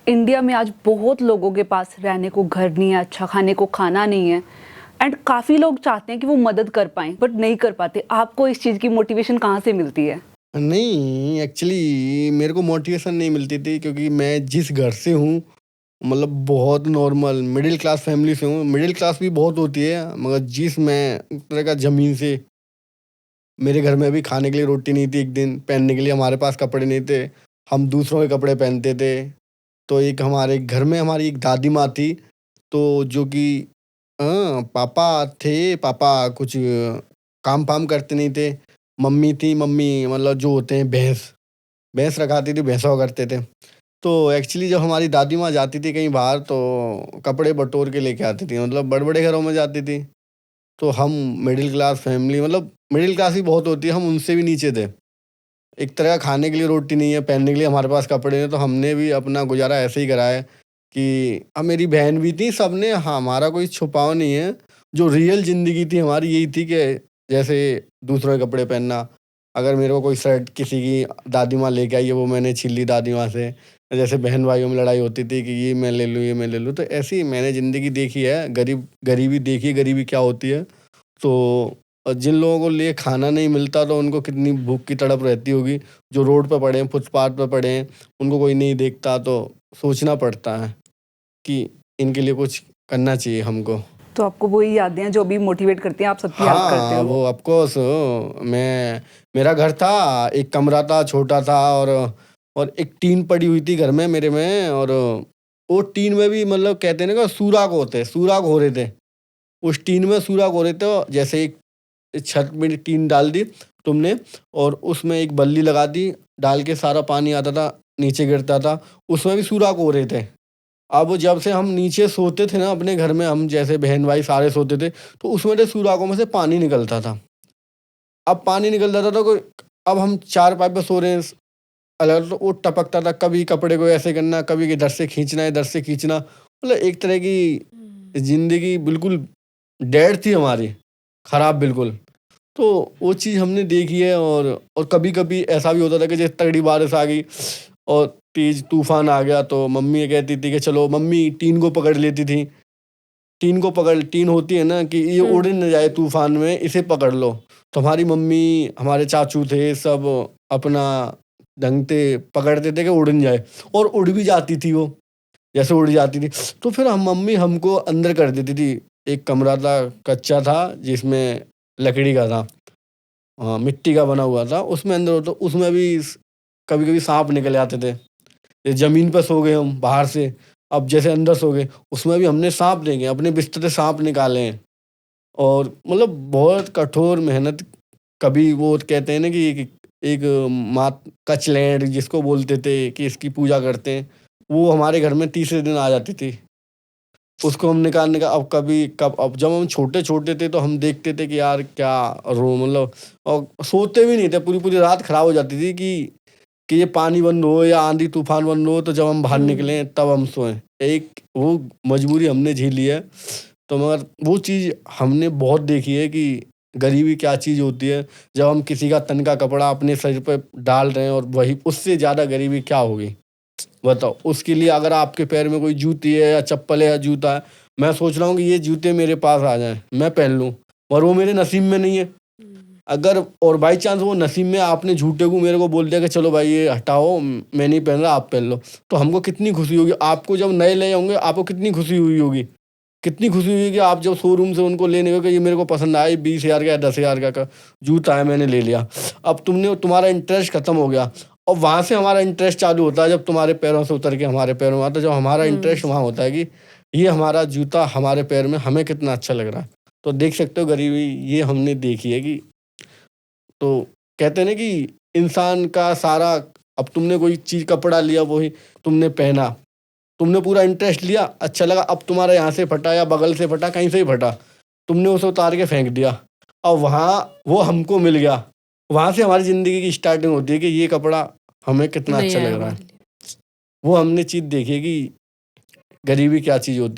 India में आज बहुत लोगों के पास रहने को घर नहीं है, अच्छा खाने को खाना नहीं है एंड काफ़ी लोग चाहते हैं कि वो मदद कर पाएँ बट नहीं कर पाते। आपको इस चीज़ की मोटिवेशन कहाँ से मिलती है? नहीं, एक्चुअली मेरे को मोटिवेशन नहीं मिलती थी क्योंकि मैं जिस घर से हूँ, मतलब बहुत नॉर्मल मिडिल क्लास फैमिली से हूँ। मिडिल क्लास भी बहुत होती है, मगर जिस मैं एक तरह का ज़मीन से मेरे घर में अभी खाने के लिए रोटी नहीं थी एक दिन, पहनने के लिए हमारे पास कपड़े नहीं थे, हम दूसरों के कपड़े पहनते थे। तो एक हमारे घर में हमारी एक दादी माँ थी, तो जो कि पापा थे, पापा कुछ काम-वाम करते नहीं थे। मम्मी थी, मम्मी मतलब जो होते हैं भैंस, भैंस रखाती थी, भैंसा करते थे। तो एक्चुअली जब हमारी दादी माँ जाती थी कहीं बाहर तो कपड़े बटोर के लेके आती थी, मतलब बड़े-बड़े घरों में जाती थी। तो हम मिडिल क्लास फैमिली, मतलब मिडिल क्लास ही बहुत होती है, हम उनसे भी नीचे थे। एक तरह का खाने के लिए रोटी नहीं है, पहनने के लिए हमारे पास कपड़े नहीं है, तो हमने भी अपना गुज़ारा ऐसे ही करा है कि अब मेरी बहन भी थी, सबने हाँ, हमारा कोई छुपाव नहीं है। जो रियल ज़िंदगी थी हमारी यही थी कि जैसे दूसरों के कपड़े पहनना। अगर मेरे को कोई शर्ट किसी की दादी माँ लेके आई है, वो मैंने छीन ली दादी माँ से। जैसे बहन-भाइयों में लड़ाई होती थी कि ये मैं ले लूँ, ये मैं ले लूँ। तो ऐसे ही मैंने ज़िंदगी देखी है, गरीबी देखी है, गरीबी क्या होती है। तो जिन लोगों को लिए खाना नहीं मिलता तो उनको कितनी भूख की तड़प रहती होगी। जो रोड पे पड़े हैं, फुटपाथ पे पड़े हैं, उनको कोई नहीं देखता, तो सोचना पड़ता है कि इनके लिए कुछ करना चाहिए हमको। तो आपको वही यादें हैं जो अभी मोटिवेट करती हैं, आप सबकी हेल्प करते हाँ, हो। वो ऑफ़ कोर्स मेरा घर था, एक कमरा था, छोटा था, और एक टीन पड़ी हुई थी घर में मेरे में, और वो टीन में भी मतलब कहते हैं ना कि सुराख होते हैं, सुराख हो रहे थे। उस टीन में सुराख हो रहे थे, और जैसे एक छत में टीन डाल दी तुमने और उसमें एक बल्ली लगा दी, डाल के सारा पानी आता था, नीचे गिरता था, उसमें भी सुराख हो रहे थे। अब जब से हम नीचे सोते थे ना अपने घर में, हम जैसे बहन-भाई सारे सोते थे, तो उसमें से सुराखों में से पानी निकलता था। अब पानी निकलता था तो कोई, अब हम चारपाई पे सो रहे हैं अलग, तो वो टपकता था, कभी कपड़े को ऐसे करना, कभी इधर से खींचना, इधर से खींचना, मतलब एक तरह की ज़िंदगी बिल्कुल डेड थी हमारी, खराब बिल्कुल। तो वो चीज़ हमने देखी है, और कभी-कभी ऐसा भी होता था कि जैसे तगड़ी बारिश आ गई और तेज़ तूफ़ान आ गया, तो मम्मी ये कहती थी कि चलो, मम्मी टीन को पकड़ लेती थी। टीन होती है ना कि ये उड़ ना जाए तूफ़ान में, इसे पकड़ लो। तो हमारी मम्मी, हमारे चाचू थे सब अपना ढंग से पकड़ते थे कि उड़ ना जाए, और उड़ भी जाती थी वो, जैसे उड़ जाती थी। तो फिर हम मम्मी हमको अंदर कर देती थी। एक कमरा था, कच्चा था, जिसमें लकड़ी का था। हाँ, मिट्टी का बना हुआ था, उसमें अंदर हो तो उसमें भी कभी-कभी साँप निकल आते थे। ये ज़मीन पे सो गए हम बाहर से, अब जैसे अंदर सो गए, उसमें भी हमने साँप देखे, अपने बिस्तर से साँप निकाले हैं। और मतलब बहुत कठोर मेहनत। कभी वो कहते हैं ना कि एक माँ कचलेंड जिसको बोलते थे कि इसकी पूजा करते हैं, वो हमारे घर में तीसरे दिन आ जाती थी। उसको हम निकालने का, अब कभी कब, अब जब हम छोटे-छोटे थे तो हम देखते थे कि यार क्या मतलब, और सोते भी नहीं थे, पूरी-पूरी रात खराब हो जाती थी कि ये पानी बंद हो या आंधी तूफान बंद हो, तो जब हम बाहर निकलें तब हम सोएँ। एक वो मजबूरी हमने झेली है। तो मगर वो चीज़ हमने बहुत देखी है कि गरीबी क्या चीज़ होती है। जब हम किसी का तन का कपड़ा अपने सर पे डाल रहे हैं, और वही उससे ज़्यादा गरीबी क्या होगी? बताओ। उसके लिए अगर आपके पैर में कोई जूती है या चप्पल है या जूता है, मैं सोच रहा हूँ कि ये जूते मेरे पास आ जाएँ, मैं पहन लूँ, और वो मेरे नसीब में नहीं है। अगर और बाई चांस वो नसीब में, आपने झूठे को मेरे को बोल दिया कि चलो भाई ये हटाओ, मैं नहीं पहन रहा, आप पहन लो, तो हमको कितनी खुशी होगी। आपको जब नए ले होंगे, आपको कितनी खुशी हुई होगी। कितनी खुशी हुई कि आप जब शोरूम से उनको लेने गए कि ये मेरे को पसंद आया, 20,000 का या 10,000 का जूता है, मैंने ले लिया। अब तुम्हारा इंटरेस्ट खत्म हो गया, और वहाँ से हमारा इंटरेस्ट चालू होता है, जब तुम्हारे पैरों से उतर के हमारे पैरों में आता है, जब हमारा इंटरेस्ट वहाँ होता है कि ये हमारा जूता हमारे पैर में, हमें कितना अच्छा लग रहा है। तो देख सकते हो गरीबी, ये हमने देखी है कि, तो कहते हैं ना कि इंसान का सारा, अब तुमने कोई चीज़ कपड़ा लिया, वही तुमने पहना, तुमने पूरा इंटरेस्ट लिया, अच्छा लगा, अब तुम्हारा यहाँ से फटा या बगल से फटा, कहीं से ही फटा, तुमने उसे उतार के फेंक दिया, और वहाँ वो हमको मिल गया। वहाँ से हमारी ज़िंदगी की स्टार्टिंग होती है कि ये कपड़ा हमें कितना नहीं अच्छा आया लग रहा है। हमारे लिए। वो हमने चीज़ देखी है कि गरीबी क्या चीज़ होती है।